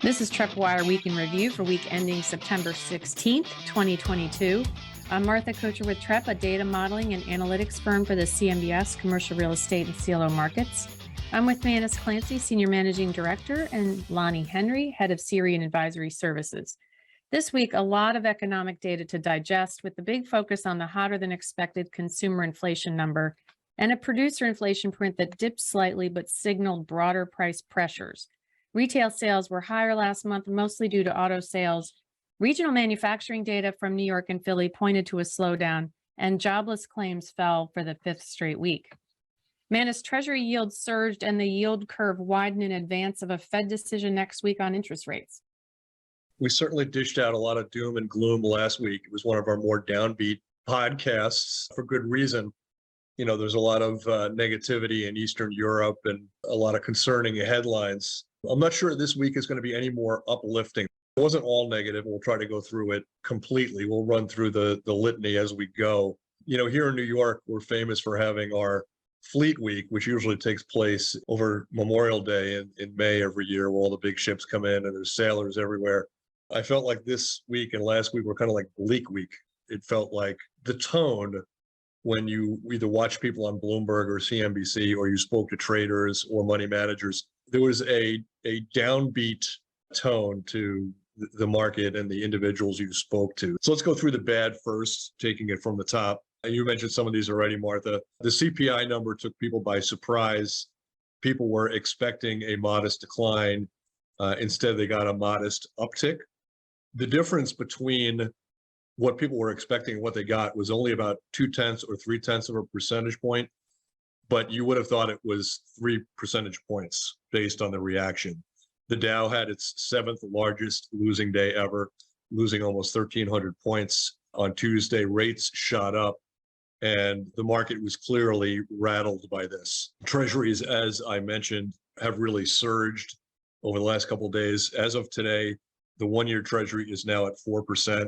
This is TreppWire Week in Review for week ending September 16th, 2022. I'm Martha Kocher with Trepp, a data modeling and analytics firm for the CMBS, commercial real estate and CLO markets. I'm with Manus Clancy, Senior Managing Director, and Lonnie Henry, Head of CRE and Advisory Services. This week, a lot of economic data to digest, with the big focus on the hotter than expected consumer inflation number and a producer inflation print that dipped slightly but signaled broader price pressures. Retail sales were higher last month, mostly due to auto sales. Regional manufacturing data from New York and Philly pointed to a slowdown, and jobless claims fell for the fifth straight week. Manus, Treasury yields surged and the yield curve widened in advance of a Fed decision next week on interest rates. We certainly dished out a lot of doom and gloom last week. It was one of our more downbeat podcasts for good reason. You know, there's a lot of negativity in Eastern Europe and a lot of concerning headlines. I'm not sure this week is going to be any more uplifting. It wasn't all negative. We'll try to go through it completely. We'll run through the litany as we go. You know, here in New York, we're famous for having our Fleet Week, which usually takes place over Memorial Day in May every year, where all the big ships come in and there's sailors everywhere. I felt like this week and last week were kind of like Bleak Week. It felt like the tone when you either watch people on Bloomberg or CNBC or you spoke to traders or money managers, there was a downbeat tone to the market and the individuals you spoke to. So let's go through the bad first, taking it from the top. And you mentioned some of these already, Martha. The CPI number took people by surprise. People were expecting a modest decline. Instead, they got a modest uptick. The difference between what people were expecting and what they got was only about 0.2 or 0.3 of a percentage point, but you would have thought it was 3 percentage points based on the reaction. The Dow had its seventh largest losing day ever, losing almost 1,300 points on Tuesday. Rates shot up, and the market was clearly rattled by this. Treasuries, as I mentioned, have really surged over the last couple of days. As of today, the one-year Treasury is now at 4%.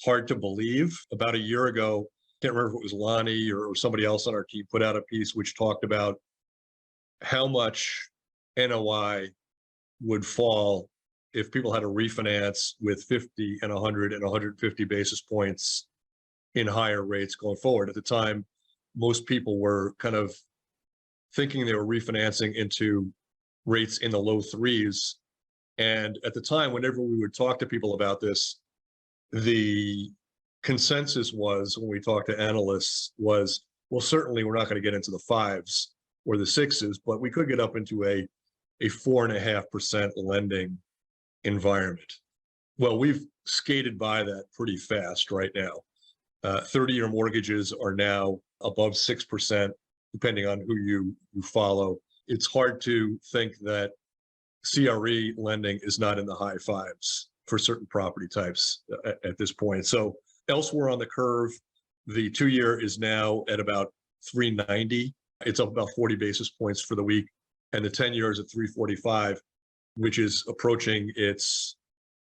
Hard to believe. About a year ago, can't remember if it was Lonnie or somebody else on our team, put out a piece which talked about how much NOI would fall if people had to refinance with 50 and 100 and 150 basis points in higher rates going forward. At the time, most people were kind of thinking they were refinancing into rates in the low threes. And at the time, whenever we would talk to people about this, the consensus was, when we talked to analysts, was, well, certainly we're not going to get into the fives or the sixes, but we could get up into a 4.5% lending environment. Well, we've skated by that pretty fast right now. 30-year mortgages are now above 6%, depending on who you follow. It's hard to think that CRE lending is not in the high fives for certain property types at this point. So elsewhere on the curve, the 2-year is now at about 390. It's up about 40 basis points for the week. And the 10-year is at 345, which is approaching its,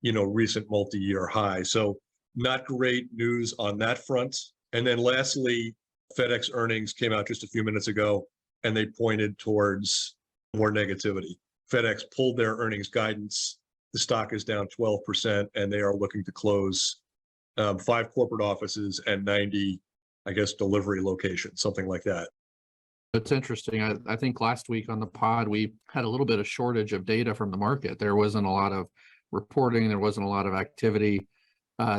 recent multi-year high. So not great news on that front. And then lastly, FedEx earnings came out just a few minutes ago, and they pointed towards more negativity. FedEx pulled their earnings guidance. The stock is down 12%, and they are looking to close 5 corporate offices and 90, delivery locations, something like that. It's interesting. I think last week on the pod, we had a little bit of shortage of data from the market. There wasn't a lot of reporting. There wasn't a lot of activity.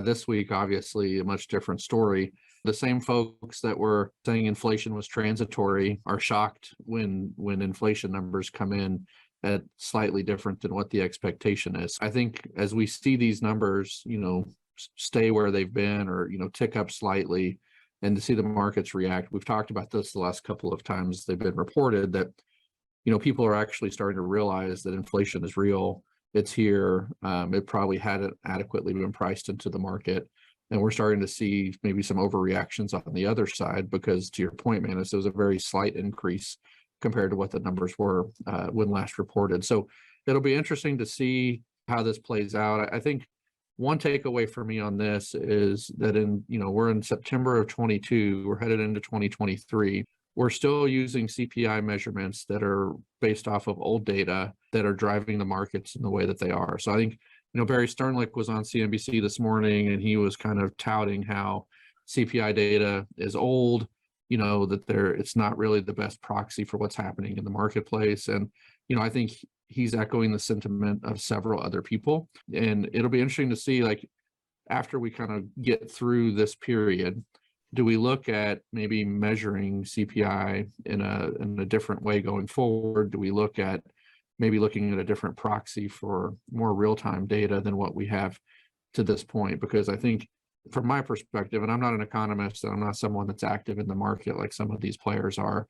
This week, obviously, a much different story. The same folks that were saying inflation was transitory are shocked when inflation numbers come in at slightly different than what the expectation is. I think as we see these numbers, stay where they've been or, tick up slightly, and to see the markets react. We've talked about this the last couple of times they've been reported that, people are actually starting to realize that inflation is real. It's here. It probably hadn't adequately been priced into the market. And we're starting to see maybe some overreactions on the other side because, to your point, Manus, it was a very slight increase compared to what the numbers were when last reported. So it'll be interesting to see how this plays out. I think one takeaway for me on this is that we're in September of 22, we're headed into 2023. we're still using CPI measurements that are based off of old data that are driving the markets in the way that they are. So I think, Barry Sternlicht was on CNBC this morning, and he was kind of touting how CPI data is old, that it's not really the best proxy for what's happening in the marketplace. And, I think he's echoing the sentiment of several other people. And it'll be interesting to see, like, after we kind of get through this period, do we look at maybe measuring CPI in a different way going forward? Do we look at maybe looking at a different proxy for more real-time data than what we have to this point? Because I think from my perspective, and I'm not an economist, and I'm not someone that's active in the market like some of these players are,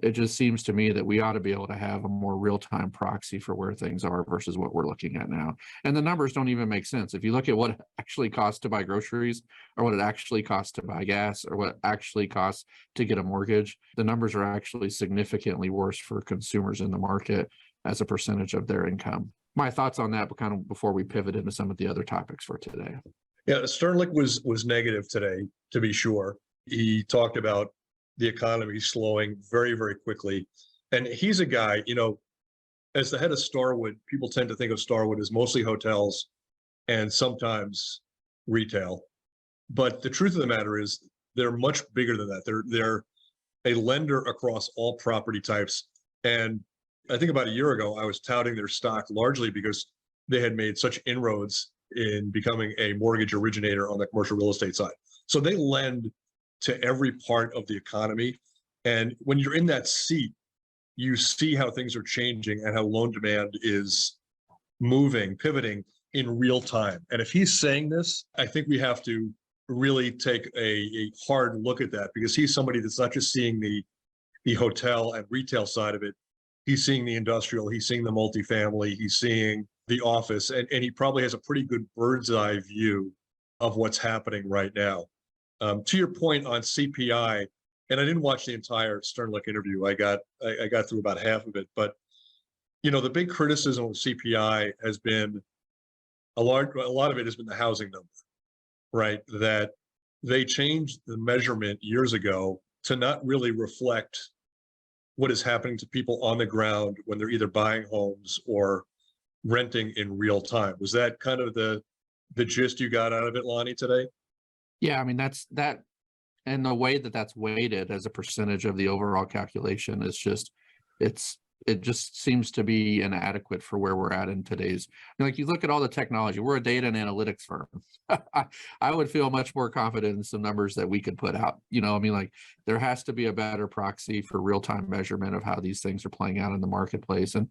it just seems to me that we ought to be able to have a more real-time proxy for where things are versus what we're looking at now. And the numbers don't even make sense. If you look at what it actually costs to buy groceries, or what it actually costs to buy gas, or what it actually costs to get a mortgage, the numbers are actually significantly worse for consumers in the market as a percentage of their income. My thoughts on that, but kind of before we pivot into some of the other topics for today. Yeah, Sternlicht was negative today, to be sure. He talked about the economy slowing very, very quickly. And he's a guy, as the head of Starwood, people tend to think of Starwood as mostly hotels and sometimes retail. But the truth of the matter is they're much bigger than that. They're a lender across all property types. And I think about a year ago, I was touting their stock largely because they had made such inroads in becoming a mortgage originator on the commercial real estate side. So they lend to every part of the economy. And when you're in that seat, you see how things are changing and how loan demand is moving, pivoting in real time. And if he's saying this, I think we have to really take a hard look at that, because he's somebody that's not just seeing the hotel and retail side of it. He's seeing the industrial, he's seeing the multifamily, he's seeing the office, and he probably has a pretty good bird's eye view of what's happening right now. To your point on CPI, and I didn't watch the entire Sternlicht interview. I got through about half of it, but the big criticism of CPI has been a lot of it has been the housing number, right? That they changed the measurement years ago to not really reflect what is happening to people on the ground when they're either buying homes or renting in real time. Was that kind of the gist you got out of it, Lonnie, today? Yeah, I mean, that's that. And the way that that's weighted as a percentage of the overall calculation is just, it just seems to be inadequate for where we're at in today's, like, you look at all the technology, we're a data and analytics firm. I would feel much more confident in some numbers that we could put out. Like, there has to be a better proxy for real-time measurement of how these things are playing out in the marketplace. And,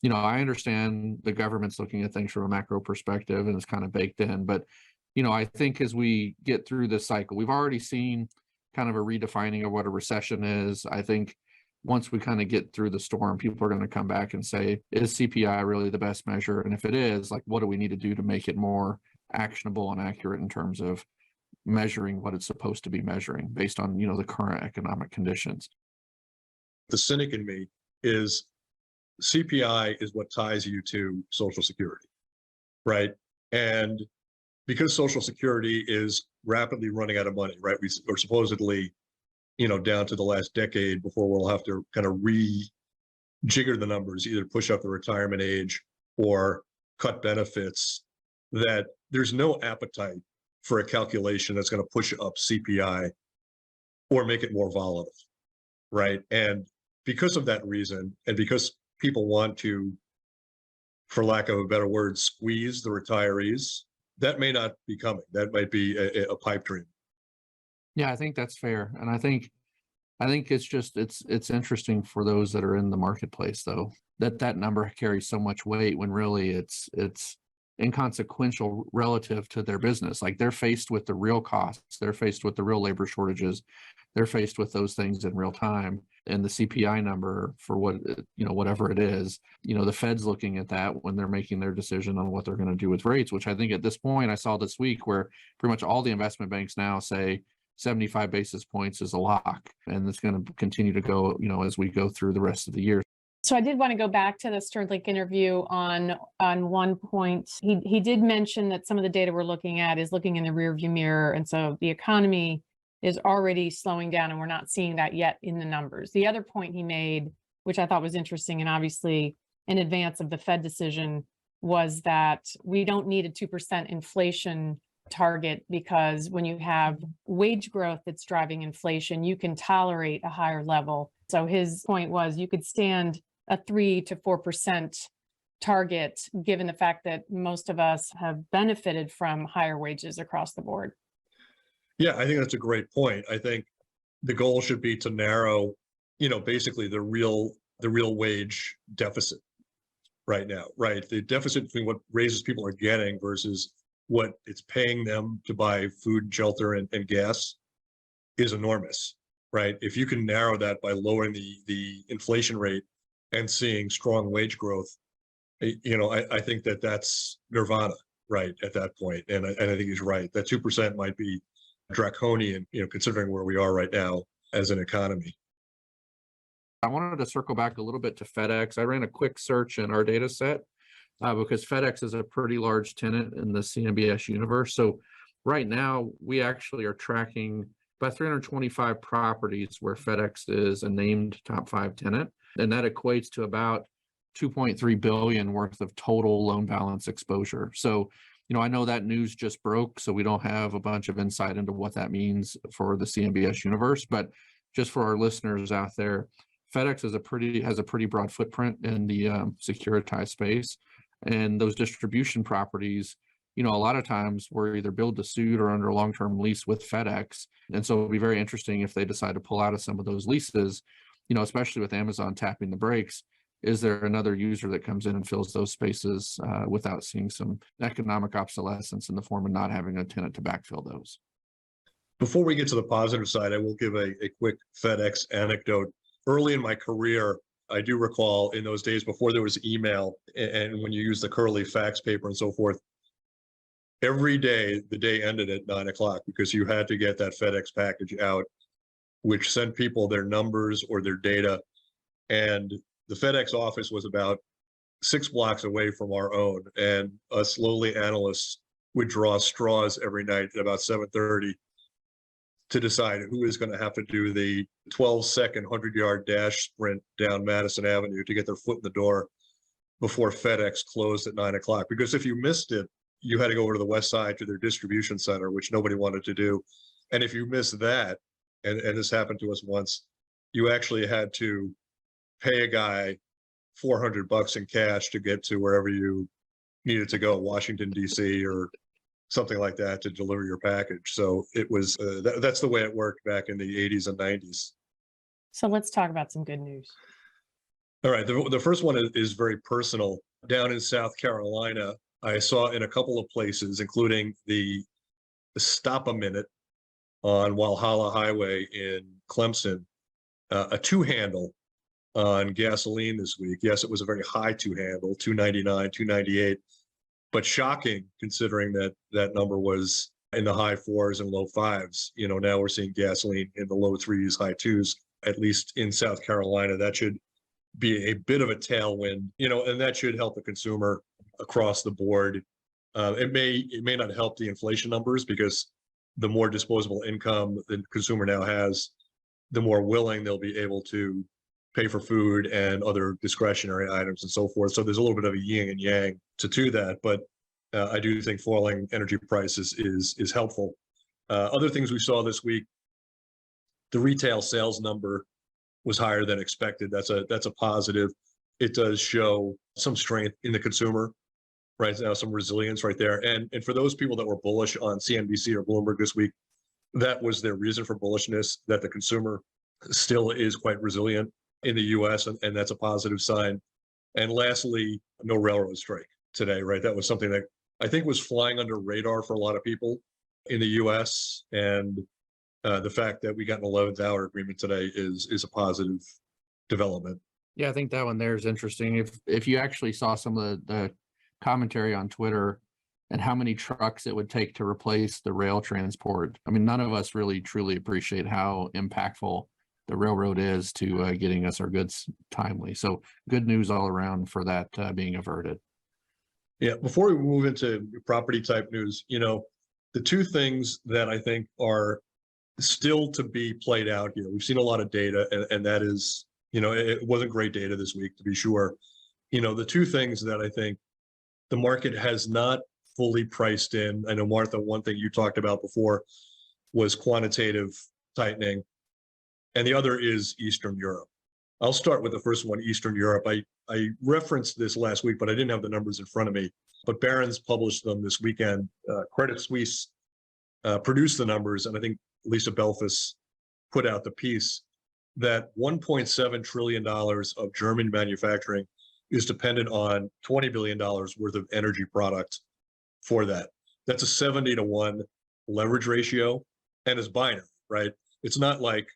I understand the government's looking at things from a macro perspective and it's kind of baked in, but I think as we get through this cycle, we've already seen kind of a redefining of what a recession is. I think once we kind of get through the storm, people are going to come back and say, is CPI really the best measure? And if it is, like, what do we need to do to make it more actionable and accurate in terms of measuring what it's supposed to be measuring based on, the current economic conditions? The cynic in me is CPI is what ties you to Social Security, right? And because Social Security is rapidly running out of money, right? We're supposedly, down to the last decade before we'll have to kind of rejigger the numbers, either push up the retirement age or cut benefits, that there's no appetite for a calculation that's going to push up CPI or make it more volatile, right? And because of that reason, and because people want to, for lack of a better word, squeeze the retirees, that may not be coming. That might be a pipe dream. Yeah, I think that's fair. And I think it's just, it's interesting for those that are in the marketplace, though, that number carries so much weight when really it's inconsequential relative to their business. Like, they're faced with the real costs, they're faced with the real labor shortages, they're faced with those things in real time. And the CPI number, for what, whatever it is, the Fed's looking at that when they're making their decision on what they're going to do with rates, which I think at this point, I saw this week where pretty much all the investment banks now say 75 basis points is a lock, and it's going to continue to go, as we go through the rest of the year. So I did want to go back to the Sternlicht interview on one point. He did mention that some of the data we're looking at is looking in the rearview mirror. And so the economy is already slowing down, and we're not seeing that yet in the numbers. The other point he made, which I thought was interesting, and obviously in advance of the Fed decision, was that we don't need a 2% inflation target, because when you have wage growth that's driving inflation, you can tolerate a higher level. So his point was you could stand a 3 to 4% target, given the fact that most of us have benefited from higher wages across the board. Yeah, I think that's a great point. I think the goal should be to narrow, basically the real wage deficit right now, right? The deficit between what raises people are getting versus what it's paying them to buy food, shelter, and gas is enormous, right? If you can narrow that by lowering the inflation rate and seeing strong wage growth, I think that's nirvana, right, at that point. And I think he's right. That 2% might be draconian, considering where we are right now as an economy. I wanted to circle back a little bit to FedEx. I ran a quick search in our data set because FedEx is a pretty large tenant in the CMBS universe. So right now, we actually are tracking about 325 properties where FedEx is a named top 5 tenant. And that equates to about 2.3 billion worth of total loan balance exposure. So, I know that news just broke, so we don't have a bunch of insight into what that means for the CMBS universe. But just for our listeners out there, FedEx has a pretty broad footprint in the securitized space, and those distribution properties, a lot of times we're either build to suit or under a long-term lease with FedEx, and so it'll be very interesting if they decide to pull out of some of those leases, especially with Amazon tapping the brakes. Is there another user that comes in and fills those spaces without seeing some economic obsolescence in the form of not having a tenant to backfill those? Before we get to the positive side, I will give a quick FedEx anecdote. Early in my career, I do recall in those days before there was email and when you use the curly fax paper and so forth, every day the day ended at 9:00 because you had to get that FedEx package out, which sent people their numbers or their data. And the FedEx office was about 6 blocks away from our own, and us lowly analysts would draw straws every night at about 7:30 to decide who is going to have to do the 12-second 100-yard dash sprint down Madison Avenue to get their foot in the door before FedEx closed at 9:00. Because if you missed it, you had to go over to the west side to their distribution center, which nobody wanted to do. And if you missed that, and this happened to us once, you actually had to pay a guy $400 in cash to get to wherever you needed to go, Washington, D.C. or something like that, to deliver your package. So it was, that's the way it worked back in the 80s and 90s. So let's talk about some good news. All right. The first one is very personal. Down in South Carolina, I saw in a couple of places, including the Stop a Minute on Walhalla Highway in Clemson, a 2-handle on gasoline this week. Yes, it was a very high 2-handle, $2.99, $2.98, but shocking considering that number was in the high 4s and low 5s. Now we're seeing gasoline in the low 3s, high 2s, at least in South Carolina. That should be a bit of a tailwind, and that should help the consumer across the board. It may not help the inflation numbers, because the more disposable income the consumer now has, the more willing they'll be able to pay for food and other discretionary items and so forth. So there's a little bit of a yin and yang to that, but I do think falling energy prices is helpful. Other things we saw this week, the retail sales number was higher than expected. That's a positive. It does show some strength in the consumer right now, some resilience right there. And for those people that were bullish on CNBC or Bloomberg this week, that was their reason for bullishness, that the consumer still is quite resilient in the US, and that's a positive sign. And lastly, no railroad strike today, right? That was something that I think was flying under radar for a lot of people in the US, and the fact that we got an 11th hour agreement today is a positive development. Yeah, I think that one there is interesting. If you actually saw some of the commentary on Twitter and how many trucks it would take to replace the rail transport, I mean, none of us really truly appreciate how impactful the railroad is to getting us our goods timely. So good news all around for that being averted. Yeah, before we move into property type news, the two things that I think are still to be played out here. We've seen a lot of data, and that is, it wasn't great data this week, to be sure. The two things that I think the market has not fully priced in, I know, Martha, one thing you talked about before was quantitative tightening, and the other is Eastern Europe. I'll start with the first one, Eastern Europe. I referenced this last week, but I didn't have the numbers in front of me. But Barron's published them this weekend. Credit Suisse produced the numbers, and I think Lisa Belfus put out the piece that $1.7 trillion of German manufacturing is dependent on $20 billion worth of energy product for that. That's a 70-to-1 leverage ratio, and it's binary, right? It's not like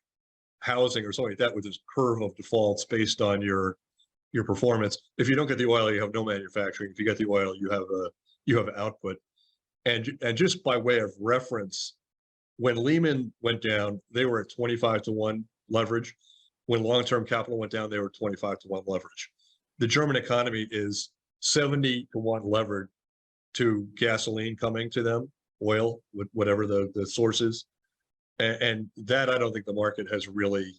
housing or something like that with this curve of defaults based on your performance. If you don't get the oil, you have no manufacturing. If you get the oil, you have output. And just by way of reference, when Lehman went down, they were at 25-to-1 leverage. When long-term capital went down, they were 25-to-1 leverage. The German economy is 70-to-1 levered to gasoline coming to them, oil, whatever the source is. And that I don't think the market has really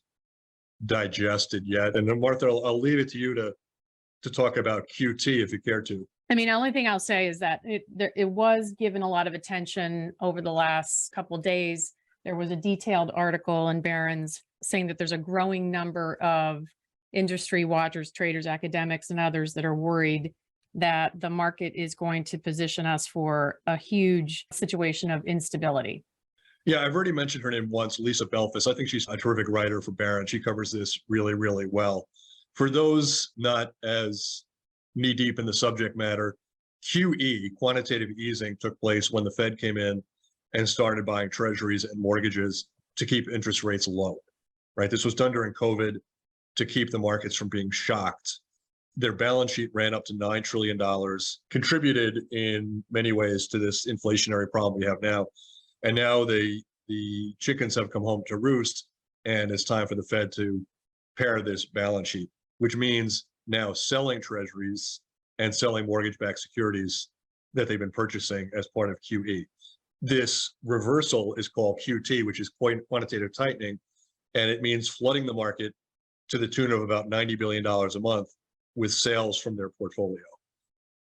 digested yet. And then, Martha, I'll leave it to you to talk about QT if you care to. I mean, the only thing I'll say is that it was given a lot of attention over the last couple of days. There was a detailed article in Barron's saying that there's a growing number of industry watchers, traders, academics, and others that are worried that the market is going to position us for a huge situation of instability. Yeah, I've already mentioned her name once, Lisa Belfus. I think she's a terrific writer for Barron. She covers this really, really well. For those not as knee-deep in the subject matter, QE, quantitative easing, took place when the Fed came in and started buying treasuries and mortgages to keep interest rates low, right? This was done during COVID to keep the markets from being shocked. Their balance sheet ran up to $9 trillion, contributed in many ways to this inflationary problem we have now. And now the chickens have come home to roost, and it's time for the Fed to pare this balance sheet, which means now selling treasuries and selling mortgage-backed securities that they've been purchasing as part of QE. This reversal is called QT, which is quantitative tightening, and it means flooding the market to the tune of about $90 billion a month with sales from their portfolio.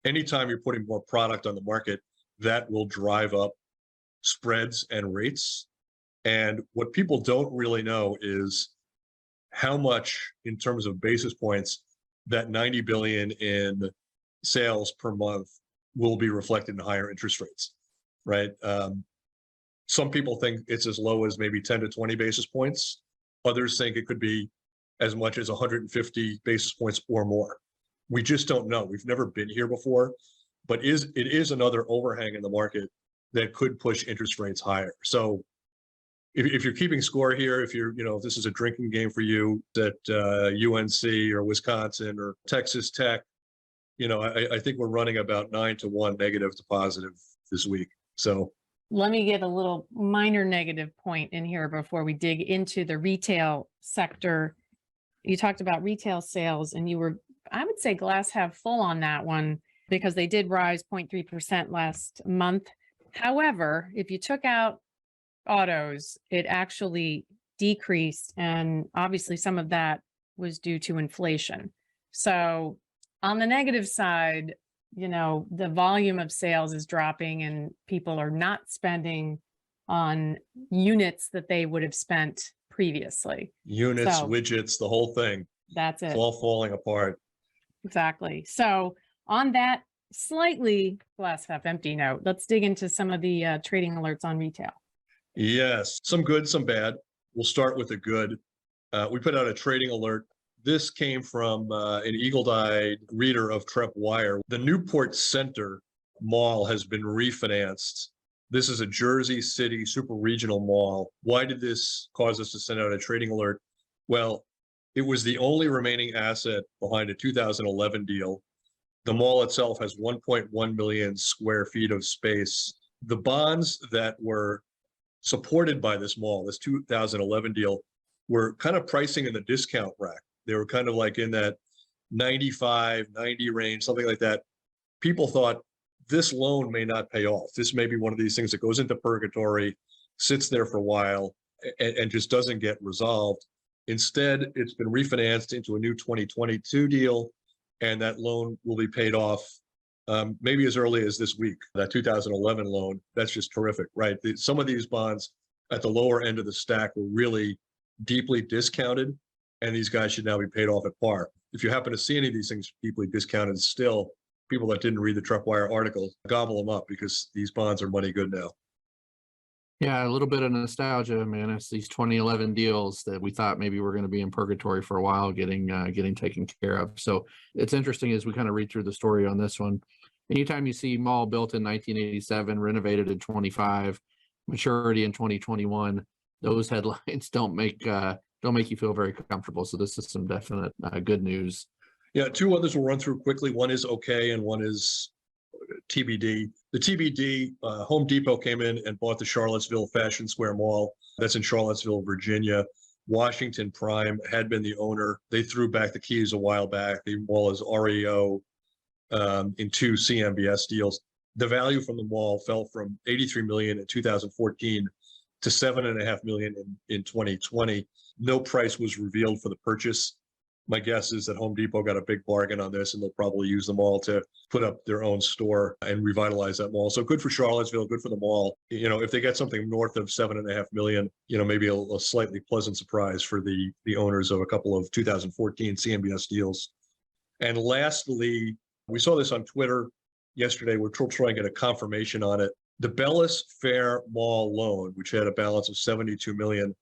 Anytime you're putting more product on the market, that will drive up spreads and rates. And what people don't really know is how much, in terms of basis points, that 90 billion in sales per month will be reflected in higher interest rates, right? Some people think it's as low as maybe 10 to 20 basis points. Others think it could be as much as 150 basis points or more. We just don't know. We've never been here before, but it is another overhang in the market that could push interest rates higher. So if you're keeping score here, if this is a drinking game for you at UNC or Wisconsin or Texas Tech, I think we're running about 9-to-1 negative to positive this week. So let me get a little minor negative point in here before we dig into the retail sector. You talked about retail sales, and you were, I would say, glass half full on that one, because they did rise 0.3% last month. However, if you took out autos, it actually decreased, and obviously some of that was due to inflation. So on the negative side, the volume of sales is dropping, and people are not spending on units that they would have spent previously. Units, widgets, the whole thing. That's it. It's all falling apart. Exactly. So on that slightly glass half empty note, let's dig into some of the trading alerts on retail. Yes, some good, some bad. We'll start with the good. We put out a trading alert. This came from an eagle-eyed reader of TreppWire. The Newport Center Mall has been refinanced. This is a Jersey City super regional mall. Why did this cause us to send out a trading alert? Well, it was the only remaining asset behind a 2011 deal. The mall itself has 1.1 million square feet of space. The bonds that were supported by this mall, this 2011 deal, were kind of pricing in the discount rack. They were kind of like in that 95, 90 range, something like that. People thought this loan may not pay off. This may be one of these things that goes into purgatory, sits there for a while, and just doesn't get resolved. Instead, it's been refinanced into a new 2022 deal, and that loan will be paid off maybe as early as this week. That 2011 loan, that's just terrific, right? Some of these bonds at the lower end of the stack were really deeply discounted, and these guys should now be paid off at par. If you happen to see any of these things deeply discounted still, people that didn't read the TreppWire article, gobble them up because these bonds are money good now. Yeah, a little bit of nostalgia, man. It's these 2011 deals that we thought maybe we're going to be in purgatory for a while, getting taken care of. So it's interesting as we kind of read through the story on this one. Anytime you see mall built in 1987, renovated in 25, maturity in 2021, those headlines don't make you feel very comfortable. So this is some definite good news. Yeah, two others we'll run through quickly. One is okay, and one is TBD. The TBD, Home Depot came in and bought the Charlottesville Fashion Square Mall. That's in Charlottesville, Virginia. Washington Prime had been the owner. They threw back the keys a while back. The mall is REO in 2 CMBS deals. The value from the mall fell from $83 million in 2014 to $7.5 million in 2020. No price was revealed for the purchase. My guess is that Home Depot got a big bargain on this, and they'll probably use the mall to put up their own store and revitalize that mall. So good for Charlottesville, good for the mall. You know, if they get something north of $7.5 million, you know, maybe a slightly pleasant surprise for the owners of a couple of 2014 CMBS deals. And lastly, we saw this on Twitter yesterday. We're trying to get a confirmation on it. The Bellis Fair Mall loan, which had a balance of $72 million,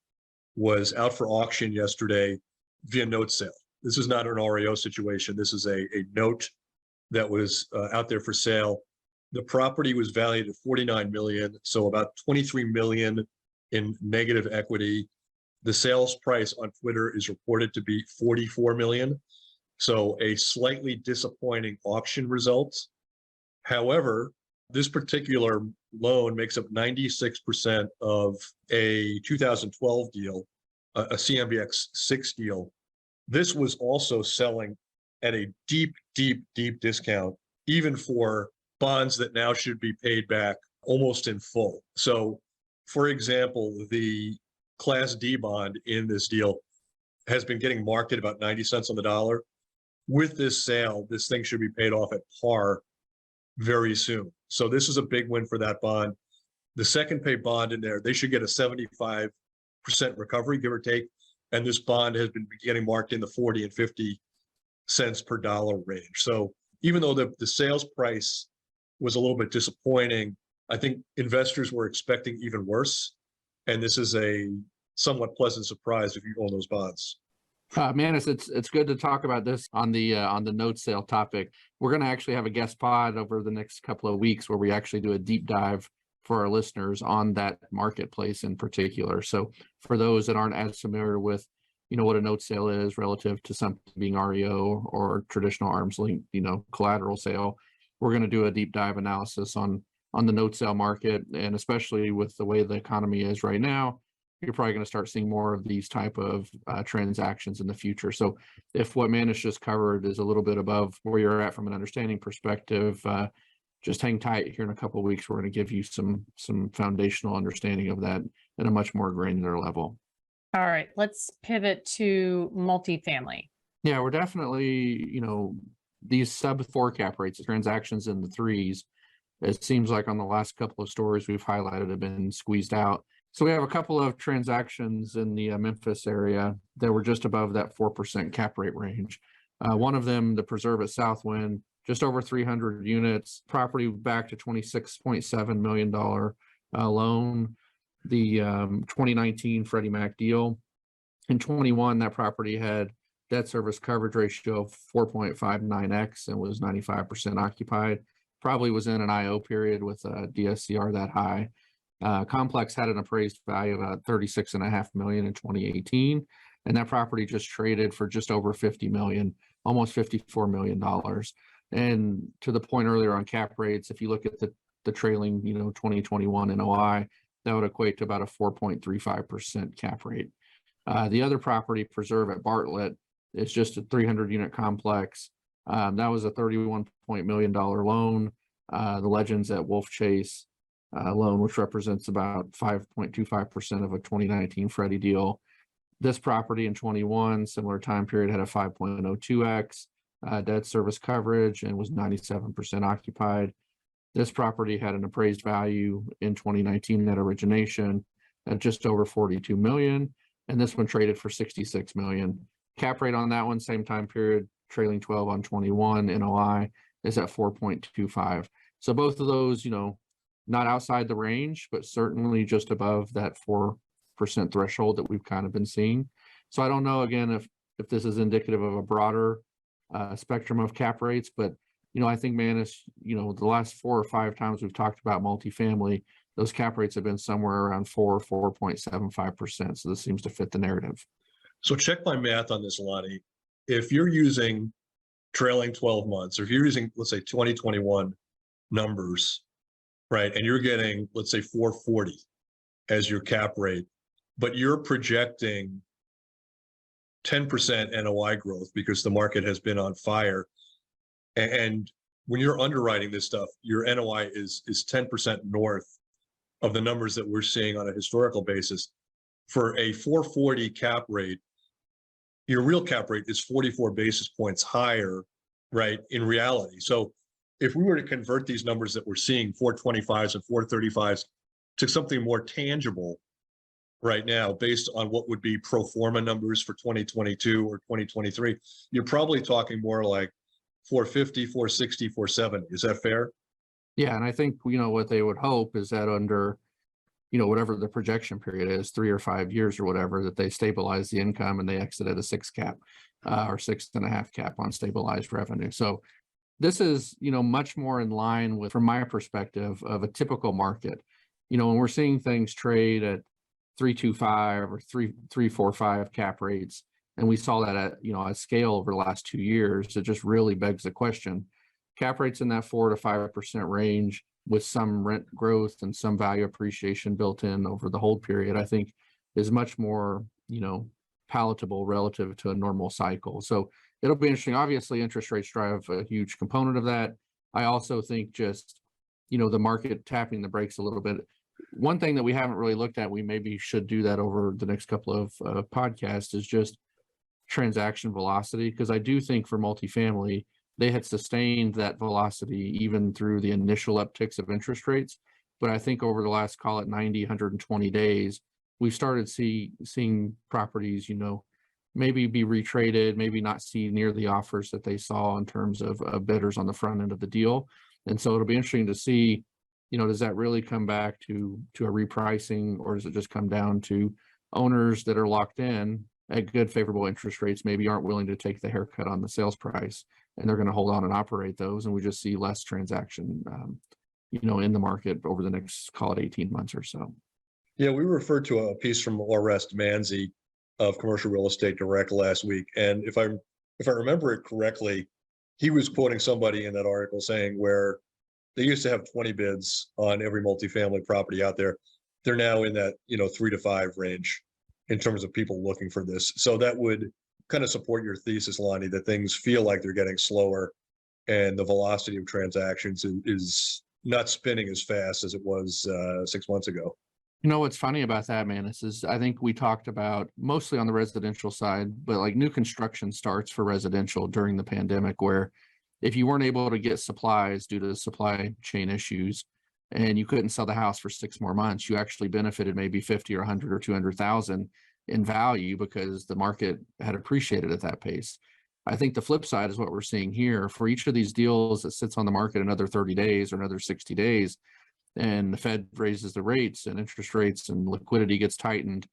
was out for auction yesterday via note sale. This is not an REO situation. This is a note that was out there for sale. The property was valued at $49 million, so about $23 million in negative equity. The sales price on Twitter is reported to be $44 million, so a slightly disappointing auction result. However, this particular loan makes up 96% of a 2012 deal, a CMBX 6 deal. This was also selling at a deep discount, even for bonds that now should be paid back almost in full. So, for example, the Class D bond in this deal has been getting marked at about 90 cents on the dollar. With this sale, this thing should be paid off at par very soon. So this is a big win for that bond. The second pay bond in there, they should get a 75% recovery, give or take. And this bond has been getting marked in the 40 and 50 cents per dollar range. So even though the sales price was a little bit disappointing, I think investors were expecting even worse. And this is a somewhat pleasant surprise if you own those bonds. Manis, it's good to talk about this on the note sale topic. We're going to actually have a guest pod over the next couple of weeks where we actually do a deep dive for our listeners on that marketplace in particular. So for those that aren't as familiar with, you know, what a note sale is relative to something being REO or traditional arm's length, you know, collateral sale, we're going to do a deep dive analysis on the note sale market. And especially with the way the economy is right now, you're probably going to start seeing more of these type of transactions in the future. So if what Manis just covered is a little bit above where you're at from an understanding perspective, just hang tight. Here in a couple of weeks, we're going to give you some foundational understanding of that at a much more granular level. All right, let's pivot to multifamily. Yeah, we're definitely, you know, these sub 4 cap rates, transactions in the 3s, it seems like on the last couple of stories we've highlighted have been squeezed out. So we have a couple of transactions in the Memphis area that were just above that 4% cap rate range. One of them, the Preserve at Southwind, just over 300 units, property back to $26.7 million loan. The 2019 Freddie Mac deal. In 21, that property had debt service coverage ratio of 4.59x and was 95% occupied. Probably was in an IO period with a DSCR that high. Complex had an appraised value of $36.5 million in 2018, and that property just traded for just over $50 million, almost $54 million. And to the point earlier on cap rates, if you look at the trailing, you know, 2021 NOI, that would equate to about a 4.35% cap rate. The other property, Preserve at Bartlett, is just a 300 unit complex. That was a $31 million loan. The Legends at Wolf Chase, loan, which represents about 5.25% of a 2019 Freddie deal. This property in 21, similar time period, had a 5.02x debt service coverage and was 97% occupied. This property had an appraised value in 2019 at origination at just over 42 million, and this one traded for 66 million. Cap rate on that one, same time period, trailing 12 on 21 NOI is at 4.25. So both of those, not outside the range, but certainly just above that 4% threshold that we've kind of been seeing. So I don't know, again, if this is indicative of a broader spectrum of cap rates, but I think, man, it's, the last 4 or 5 times we've talked about multifamily, those cap rates have been somewhere around 4.75%. So this seems to fit the narrative. So check my math on this, Lonnie. If you're using trailing 12 months, or if you're using, let's say 2021 numbers, right, and you're getting, let's say 440 as your cap rate, but you're projecting 10% NOI growth because the market has been on fire. And when you're underwriting this stuff, your NOI is 10% north of the numbers that we're seeing on a historical basis. For a 440 cap rate, your real cap rate is 44 basis points higher, right, in reality. So if we were to convert these numbers that we're seeing, 425s and 435s, to something more tangible right now, based on what would be pro forma numbers for 2022 or 2023, you're probably talking more like 450, 460, 470. Is that fair? Yeah, and I think, what they would hope is that under, whatever the projection period is, 3 or 5 years or whatever, that they stabilize the income and they exit at a 6 cap or 6.5 cap on stabilized revenue. So this is, much more in line with, from my perspective, of a typical market. When we're seeing things trade at 3.25 or 3.45 cap rates, and we saw that at, at scale over the last 2 years, it just really begs the question. Cap rates in that 4 to 5% range with some rent growth and some value appreciation built in over the hold period, I think is much more, palatable relative to a normal cycle. So it'll be interesting. Obviously, interest rates drive a huge component of that. I also think just, the market tapping the brakes a little bit. One thing that we haven't really looked at, we maybe should do that over the next couple of podcasts, is just transaction velocity, because I do think for multifamily, they had sustained that velocity even through the initial upticks of interest rates. But I think over the last, call it 90, 120 days, we've started seeing properties, maybe be retraded, maybe not see near the offers that they saw in terms of bidders on the front end of the deal. And so it'll be interesting to see, does that really come back to a repricing, or does it just come down to owners that are locked in at good favorable interest rates, maybe aren't willing to take the haircut on the sales price, and they're going to hold on and operate those, and we just see less transaction, in the market over the next, call it 18 months or so. Yeah, we referred to a piece from Orest Manzi of Commercial Real Estate Direct last week, and if I remember it correctly, he was quoting somebody in that article saying where they used to have 20 bids on every multifamily property out there. They're now in that 3 to 5 range in terms of people looking for this. So that would kind of support your thesis, Lonnie, that things feel like they're getting slower and the velocity of transactions is not spinning as fast as it was 6 months ago. What's funny about that, man, is I think we talked about mostly on the residential side, but like new construction starts for residential during the pandemic, where if you weren't able to get supplies due to the supply chain issues and you couldn't sell the house for 6 more months, you actually benefited maybe 50 or 100 or 200,000 in value because the market had appreciated at that pace. I think the flip side is what we're seeing here. For each of these deals that sits on the market another 30 days or another 60 days, and the Fed raises the rates and interest rates and liquidity gets tightened,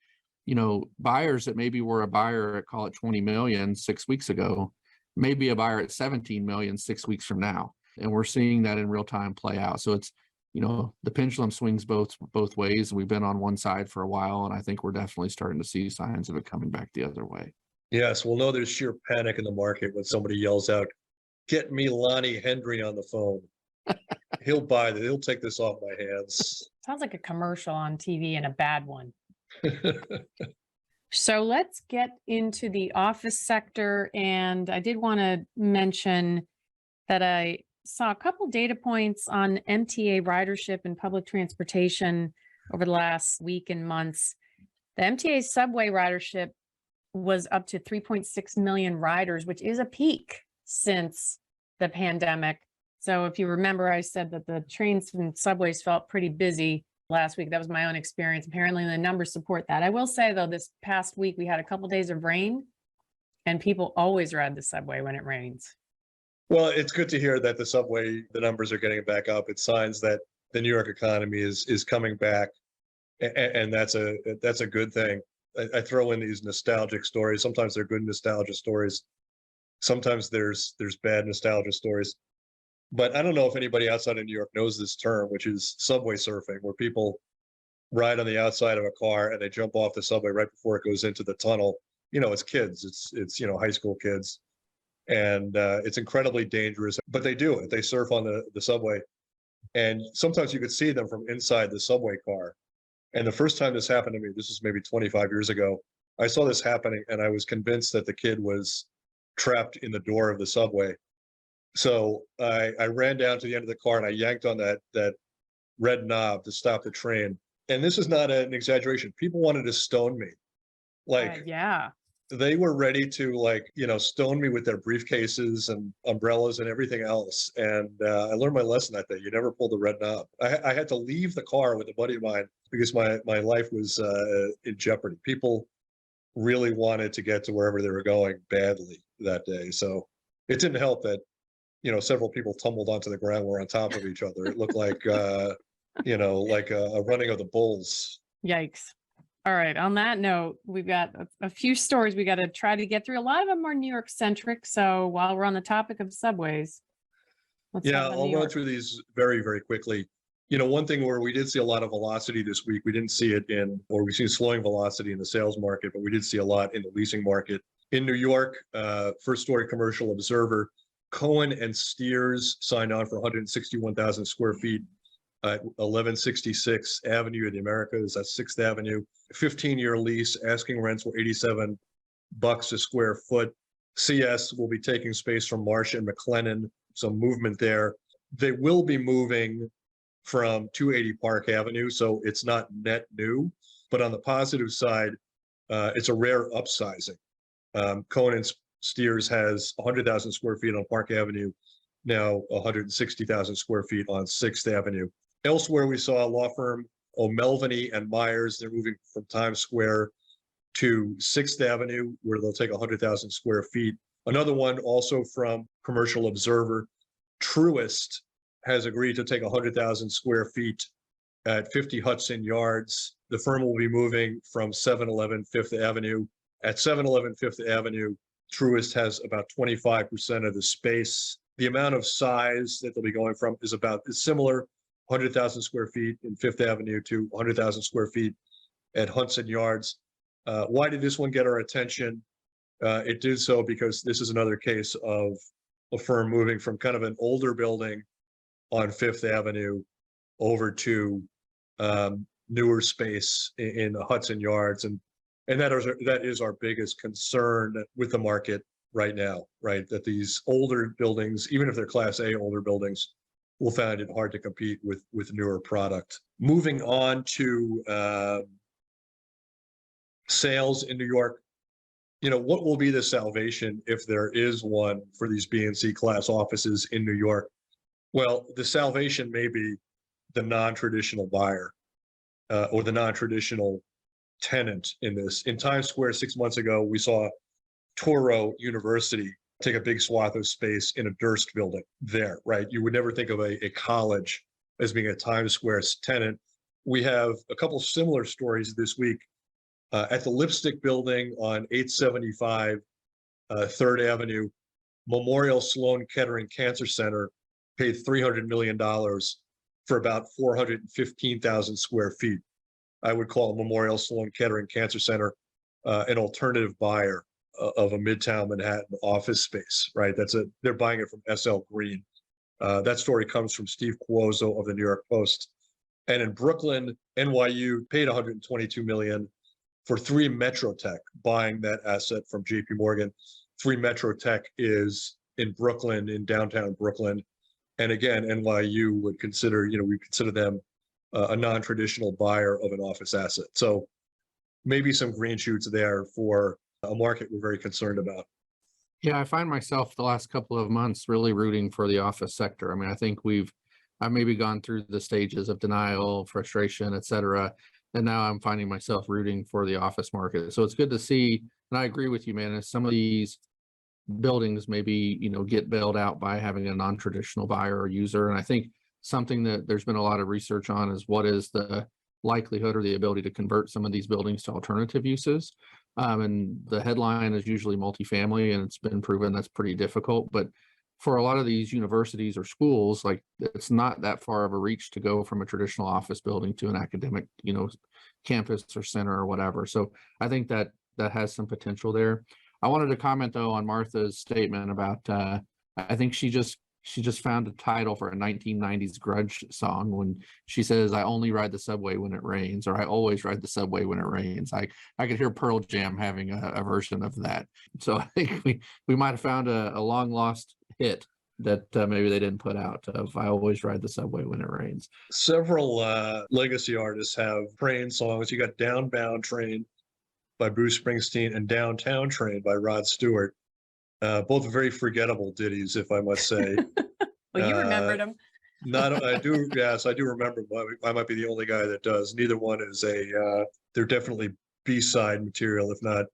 buyers that maybe were a buyer at, call it 20 million 6 weeks ago, may be a buyer at 17 million 6 weeks from now. And we're seeing that in real time play out. So it's, the pendulum swings both ways. And we've been on one side for a while, and I think we're definitely starting to see signs of it coming back the other way. Yes, we'll know there's sheer panic in the market when somebody yells out, "Get me Lonnie Hendry on the phone." He'll buy that. He'll take this off my hands. Sounds like a commercial on TV, and a bad one. So let's get into the office sector. And I did want to mention that I saw a couple data points on MTA ridership and public transportation over the last week and months. The MTA subway ridership was up to 3.6 million riders, which is a peak since the pandemic. So if you remember, I said that the trains and subways felt pretty busy last week. That was my own experience. Apparently the numbers support that. I will say though, this past week we had a couple days of rain and people always ride the subway when it rains. Well, it's good to hear that the subway, the numbers are getting back up. It's signs that the New York economy is coming back, and that's a good thing. I throw in these nostalgic stories. Sometimes they're good nostalgia stories. Sometimes there's bad nostalgia stories. But I don't know if anybody outside of New York knows this term, which is subway surfing, where people ride on the outside of a car and they jump off the subway right before it goes into the tunnel. It's kids. It's high school kids. And it's incredibly dangerous, but they do it. They surf on the subway. And sometimes you could see them from inside the subway car. And the first time this happened to me, this was maybe 25 years ago, I saw this happening and I was convinced that the kid was trapped in the door of the subway. So I ran down to the end of the car and I yanked on that red knob to stop the train. And this is not an exaggeration. People wanted to stone me. Yeah. They were ready to stone me with their briefcases and umbrellas and everything else. And I learned my lesson that day. You never pull the red knob. I had to leave the car with a buddy of mine because my life was in jeopardy. People really wanted to get to wherever they were going badly that day. So it didn't help that, several people tumbled onto the ground, were on top of each other. It looked like, like a running of the bulls. Yikes. All right. On that note, we've got a few stories we got to try to get through. A lot of them are New York centric. So while we're on the topic of subways, I'll run through these very, very quickly. One thing where we did see a lot of velocity this week, we didn't see it we've seen slowing velocity in the sales market, but we did see a lot in the leasing market. In New York, First Story Commercial Observer, Cohen and Steers signed on for 161,000 square feet at 1166 Avenue of the Americas, that's 6th Avenue. 15-year lease, asking rents were $87 a square foot. CS will be taking space from Marsh and McLennan, some movement there. They will be moving from 280 Park Avenue, so it's not net new, but on the positive side, it's a rare upsizing. Cohen and Steers has 100,000 square feet on Park Avenue, now 160,000 square feet on 6th Avenue. Elsewhere, we saw a law firm, O'Melveny and Myers, they're moving from Times Square to 6th Avenue, where they'll take 100,000 square feet. Another one also from Commercial Observer, Truist has agreed to take 100,000 square feet at 50 Hudson Yards. The firm will be moving from 711 Fifth Avenue. At 711 Fifth Avenue, Truist has about 25% of the space. The amount of size that they'll be going from is similar, 100,000 square feet in Fifth Avenue to 100,000 square feet at Hudson Yards. Why did this one get our attention? It did so because this is another case of a firm moving from kind of an older building on Fifth Avenue over to newer space in Hudson Yards. And that is our biggest concern with the market right now, right? That these older buildings, even if they're Class A older buildings, will find it hard to compete with newer product. Moving on to sales in New York, what will be the salvation if there is one for these B and C class offices in New York? Well, the salvation may be the non-traditional buyer or the non-traditional tenant in this. In Times Square 6 months ago, we saw Touro University take a big swath of space in a Durst building there, right? You would never think of a college as being a Times Square tenant. We have a couple similar stories this week. At the Lipstick building on 875 3rd Avenue, Memorial Sloan Kettering Cancer Center paid $300 million for about 415,000 square feet. I would call Memorial Sloan Kettering Cancer Center an alternative buyer of a Midtown Manhattan office space, right? They're buying it from SL Green. That story comes from Steve Cuozzo of the New York Post. And in Brooklyn, NYU paid $122 million for 3 Metrotech, buying that asset from JP Morgan. 3 Metrotech is in Brooklyn, in downtown Brooklyn. And again, NYU would consider, we consider them a non-traditional buyer of an office asset. So maybe some green shoots there for a market we're very concerned about. Yeah, I find myself the last couple of months really rooting for the office sector. I mean, I think I've maybe gone through the stages of denial, frustration, et cetera. And now I'm finding myself rooting for the office market. So it's good to see. And I agree with you, man. As some of these buildings maybe, get bailed out by having a non-traditional buyer or user. And I think something that there's been a lot of research on is what is the likelihood or the ability to convert some of these buildings to alternative uses. And the headline is usually multifamily, and it's been proven that's pretty difficult. But for a lot of these universities or schools, like it's not that far of a reach to go from a traditional office building to an academic, campus or center or whatever. So I think that has some potential there. I wanted to comment though on Martha's statement about, I think she just found a title for a 1990s grudge song when she says, "I only ride the subway when it rains," or "I always ride the subway when it rains." I could hear Pearl Jam having a version of that. So I think we might have found a long lost hit that maybe they didn't put out of "I always ride the subway when it rains." Several legacy artists have train songs. You got "Downbound Train" by Bruce Springsteen and "Downtown Train" by Rod Stewart. Both very forgettable ditties, if I must say. Well, you remembered them. I do. Yes, I do remember. I might be the only guy that does. Neither one is they're definitely B-side material, if not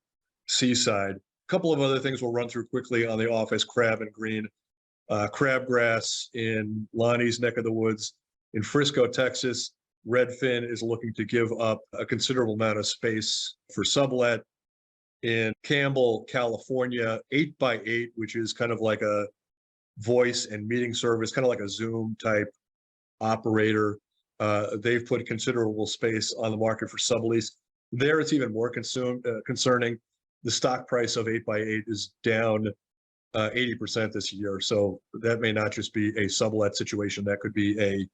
C-side. A couple of other things we'll run through quickly on the office: crab and green. Crabgrass in Lonnie's neck of the woods. In Frisco, Texas, Redfin is looking to give up a considerable amount of space for sublet. In Campbell, California, 8x8, which is kind of like a voice and meeting service, kind of like a Zoom type operator. They've put considerable space on the market for sublease. There, it's even more concerning. The stock price of 8x8 is down 80% this year. So that may not just be a sublet situation. That could be a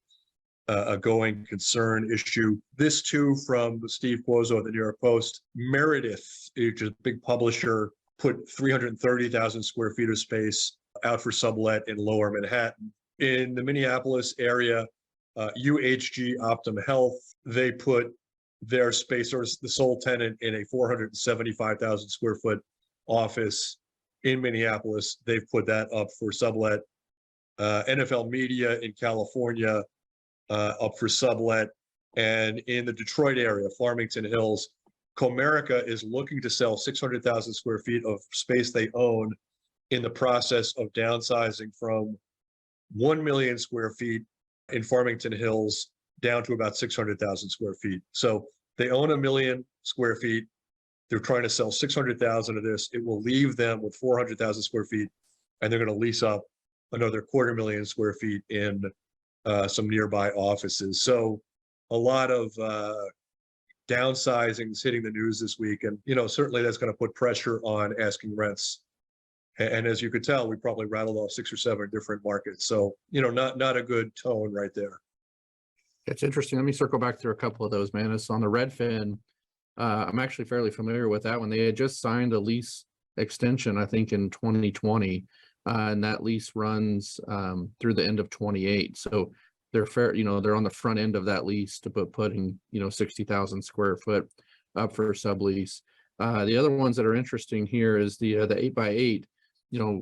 going concern issue. This too from Steve Cuozzo at the New York Post. Meredith, which is a big publisher, put 330,000 square feet of space out for sublet in Lower Manhattan. In the Minneapolis area, UHG Optum Health, they put their space, or the sole tenant, in a 475,000 square foot office in Minneapolis. They've put that up for sublet. NFL Media in California, up for sublet. And in the Detroit area, Farmington Hills, Comerica is looking to sell 600,000 square feet of space they own, in the process of downsizing from 1 million square feet in Farmington Hills down to about 600,000 square feet. So they own 1 million square feet. They're trying to sell 600,000 of this. It will leave them with 400,000 square feet, and they're going to lease up another 250,000 square feet in some nearby offices. So a lot of downsizings hitting the news this week. And, certainly that's going to put pressure on asking rents. And as you could tell, we probably rattled off 6 or 7 different markets. So, not a good tone right there. It's interesting. Let me circle back through a couple of those, man. It's on the Redfin. I'm actually fairly familiar with that one. They had just signed a lease extension, I think, in 2020. And that lease runs through the end of 28. So they're fair, they're on the front end of that lease to putting 60,000 square foot up for sublease. The other ones that are interesting here is the 8x8.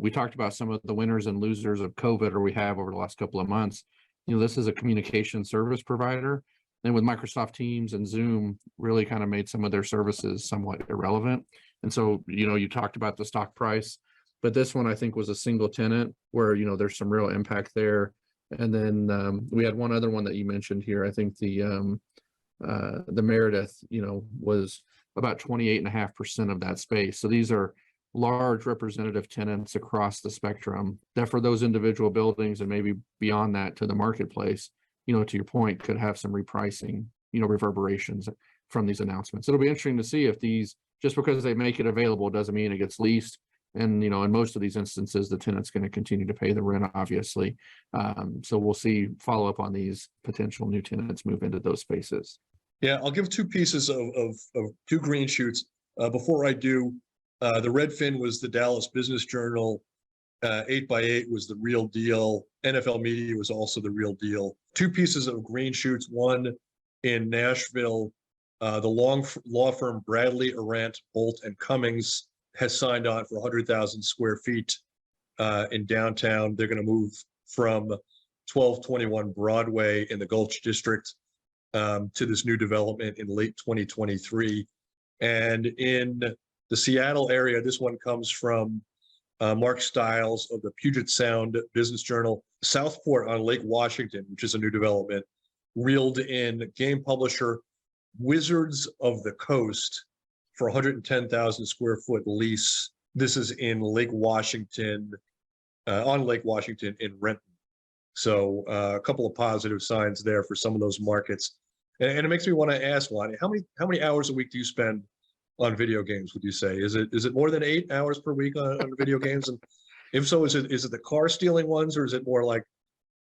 We talked about some of the winners and losers of COVID, or we have over the last couple of months. This is a communication service provider. And with Microsoft Teams and Zoom, really kind of made some of their services somewhat irrelevant. And so, you talked about the stock price, but this one I think was a single tenant where, there's some real impact there. And then we had one other one that you mentioned here. I think the Meredith, was about 28.5% of that space. So these are large representative tenants across the spectrum that for those individual buildings and maybe beyond that to the marketplace, to your point, could have some repricing, reverberations from these announcements. It'll be interesting to see if these, just because they make it available doesn't mean it gets leased. And, in most of these instances, the tenant's going to continue to pay the rent, obviously. So we'll see follow up on these potential new tenants move into those spaces. Yeah, I'll give 2 pieces of 2 green shoots. Before I do, the Redfin was the Dallas Business Journal 8x8 was the real deal. NFL Media was also the real deal. Two pieces of green shoots, one in Nashville. The law firm Bradley, Arant, Bolt, and Cummings has signed on for 100,000 square feet in downtown. They're going to move from 1221 Broadway in the Gulch District to this new development in late 2023. And in the Seattle area, this one comes from Mark Stiles of the Puget Sound Business Journal. Southport on Lake Washington, which is a new development, reeled in game publisher Wizards of the Coast for 110,000 square foot lease. This is in Lake Washington, on Lake Washington in Renton. So a couple of positive signs there for some of those markets. And it makes me want to ask, Lonnie, how many hours a week do you spend on video games, would you say? Is it more than 8 hours per week on video games? And if so, is it the car stealing ones, or is it more like,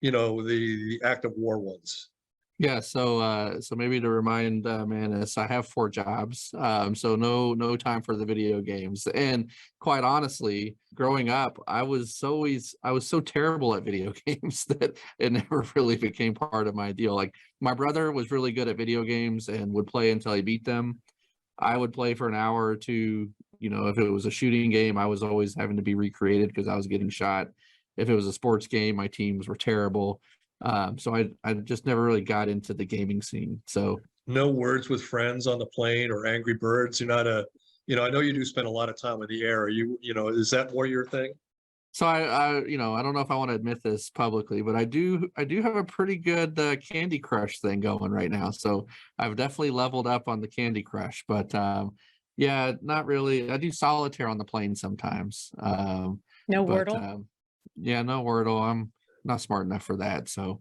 the active war ones? Yeah, so maybe to remind Manis, I have 4 jobs, so no time for the video games. And quite honestly, growing up, I was so terrible at video games that it never really became part of my deal. Like, my brother was really good at video games and would play until he beat them. I would play for an hour or two. If it was a shooting game, I was always having to be recreated because I was getting shot. If it was a sports game, my teams were terrible. So I just never really got into the gaming scene. So no Words with Friends on the plane or Angry Birds. You're not I know you do spend a lot of time in the air. Are you, is that more your thing? So I don't know if I want to admit this publicly, but I do have a pretty good Candy Crush thing going right now. So I've definitely leveled up on the Candy Crush, but yeah, not really. I do solitaire on the plane sometimes. No Wordle? Yeah, no Wordle. I'm not smart enough for that, so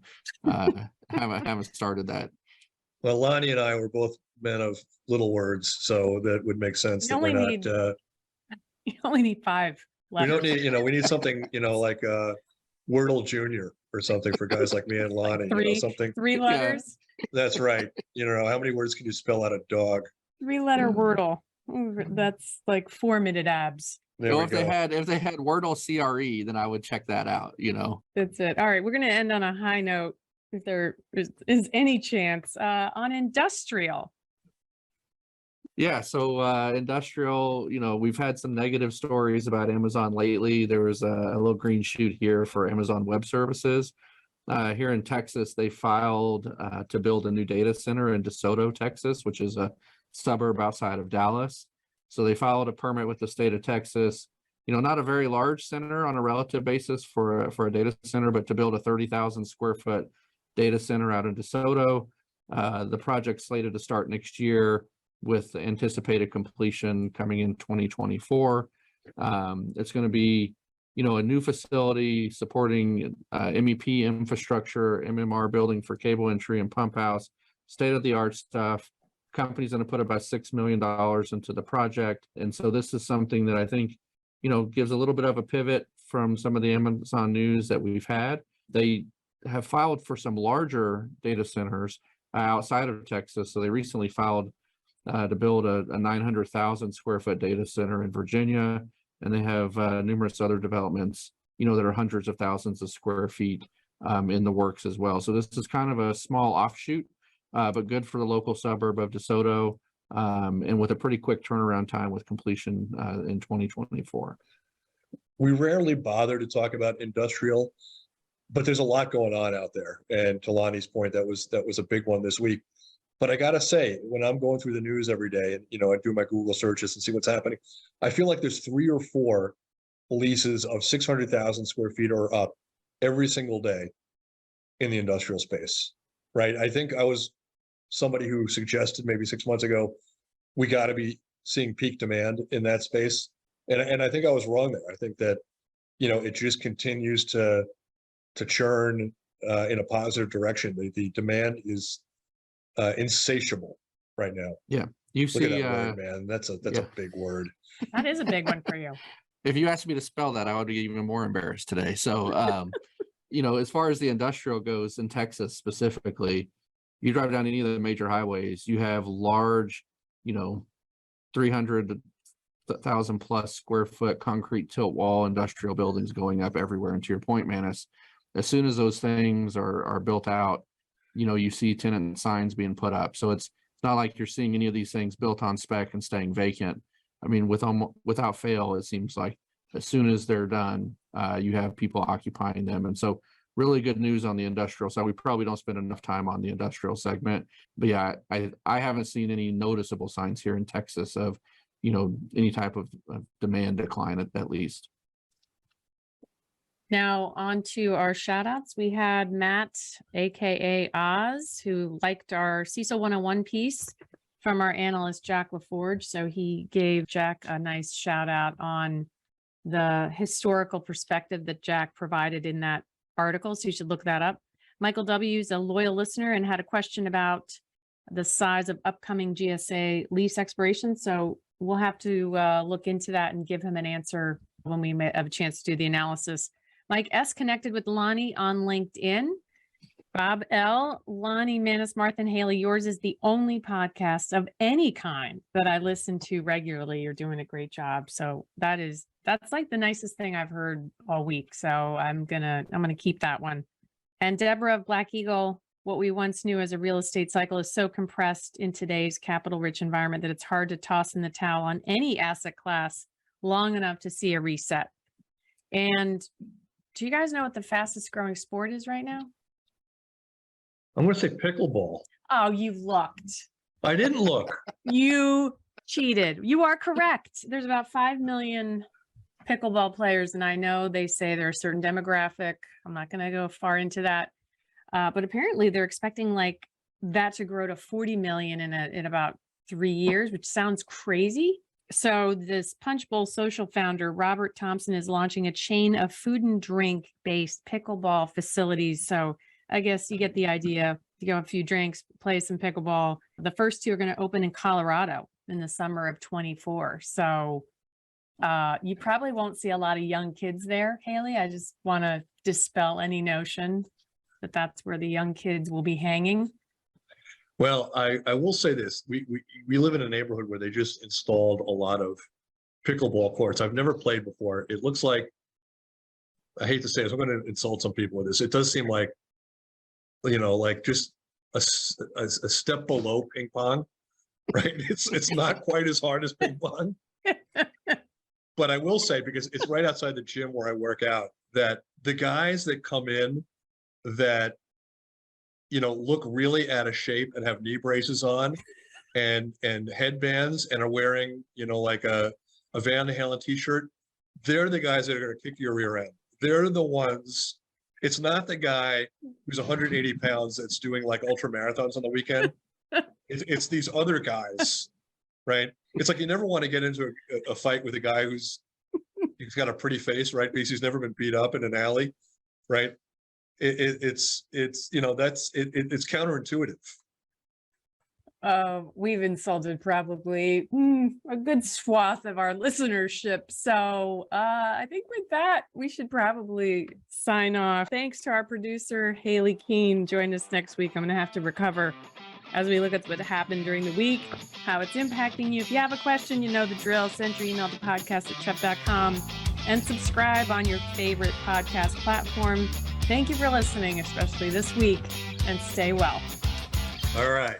haven't started that. Well, Lonnie and I were both men of little words, so that would make sense. You only need 5 letters. We don't need, we need something, like Wordle Junior or something for guys like me and Lonnie. Something 3 letters. Yeah, that's right. How many words can you spell out a dog? 3-letter Wordle. That's like 4-minute abs. So if they had Wordle CRE, then I would check that out, That's it. All right. We're going to end on a high note, if there is any chance, on industrial. Yeah. So industrial, we've had some negative stories about Amazon lately. There was a little green shoot here for Amazon Web Services. Here in Texas, they filed to build a new data center in DeSoto, Texas, which is a suburb outside of Dallas. So they filed a permit with the state of Texas, not a very large center on a relative basis for a data center, but to build a 30,000 square foot data center out in DeSoto. The project's slated to start next year with anticipated completion coming in 2024. It's going to be, a new facility supporting MEP infrastructure, MMR building for cable entry and pump house, state-of-the-art stuff. Company's going to put about $6 million into the project. And so this is something that I think, gives a little bit of a pivot from some of the Amazon news that we've had. They have filed for some larger data centers outside of Texas. So they recently filed to build a 900,000 square foot data center in Virginia. And they have numerous other developments, that are hundreds of thousands of square feet in the works as well. So this is kind of a small offshoot, but good for the local suburb of DeSoto, and with a pretty quick turnaround time with completion in 2024. We rarely bother to talk about industrial, but there's a lot going on out there. And to Lonnie's point, that was a big one this week. But I gotta say, when I'm going through the news every day and I do my Google searches and see what's happening, I feel like there's 3 or 4 leases of 600,000 square feet or up every single day in the industrial space, right? I think I was somebody who suggested maybe 6 months ago, we got to be seeing peak demand in that space. And I think I was wrong there. I think that, it just continues to churn in a positive direction. The demand is insatiable right now. Yeah. You Look see, at that word, man. That's a big word. That is a big one for you. If you asked me to spell that, I would be even more embarrassed today. So, as far as the industrial goes in Texas specifically, you drive down any of the major highways, you have large, 300 1,000 plus square foot concrete tilt wall industrial buildings going up everywhere. And to your point, Manus, as soon as those things are built out, you see tenant signs being put up. So it's not like you're seeing any of these things built on spec and staying vacant. I mean, without fail, it seems like as soon as they're done, you have people occupying them. And so really good news on the industrial side. We probably don't spend enough time on the industrial segment, but yeah, I haven't seen any noticeable signs here in Texas of, any type of demand decline at least. Now on to our shout outs. We had Matt, AKA Oz, who liked our CISO 101 piece from our analyst, Jack LaForge. So he gave Jack a nice shout out on the historical perspective that Jack provided in that article. So you should look that up. Michael W is a loyal listener and had a question about the size of upcoming GSA lease expiration. So we'll have to look into that and give him an answer when we have a chance to do the analysis. Mike S connected with Lonnie on LinkedIn. Bob L, Lonnie, Manus, Martha, and Haley, yours is the only podcast of any kind that I listen to regularly. You're doing a great job. So that's like the nicest thing I've heard all week. So I'm gonna keep that one. And Deborah of Black Eagle, what we once knew as a real estate cycle is so compressed in today's capital-rich environment that it's hard to toss in the towel on any asset class long enough to see a reset. And do you guys know what the fastest growing sport is right now? I'm going to say pickleball. Oh, you looked. I didn't look. You cheated. You are correct. There's about 5 million pickleball players, and I know they say they're a certain demographic. I'm not going to go far into that. But apparently they're expecting like that to grow to 40 million in about 3 years, which sounds crazy. So this Punch Bowl Social founder, Robert Thompson, is launching a chain of food and drink based pickleball facilities. So I guess you get the idea. You go have a few drinks, play some pickleball. The first two are going to open in Colorado in the summer of 24. So you probably won't see a lot of young kids there, Haley. I just want to dispel any notion that that's where the young kids will be hanging. Well, I will say this. We live in a neighborhood where they just installed a lot of pickleball courts. I've never played before. It looks like, I hate to say this, I'm going to insult some people with this. It does seem like, like just a step below ping pong, right? It's not quite as hard as ping pong. But I will say, because it's right outside the gym where I work out, that the guys that come in that look really out of shape and have knee braces on and headbands and are wearing like a Van Halen t-shirt, they're the guys that are going to kick your rear end. They're the ones. It's not the guy who's 180 pounds that's doing like ultra marathons on the weekend. It's these other guys, right? It's like you never want to get into a fight with a guy he's got a pretty face, right? Because he's never been beat up in an alley, right? It's counterintuitive. We've insulted probably a good swath of our listenership. So I think with that, we should probably sign off. Thanks to our producer, Haley Keene. Join us next week. I'm going to have to recover as we look at what happened during the week, how it's impacting you. If you have a question, you know the drill. Send your email to podcast@trepp.com and subscribe on your favorite podcast platform. Thank you for listening, especially this week, and stay well. All right.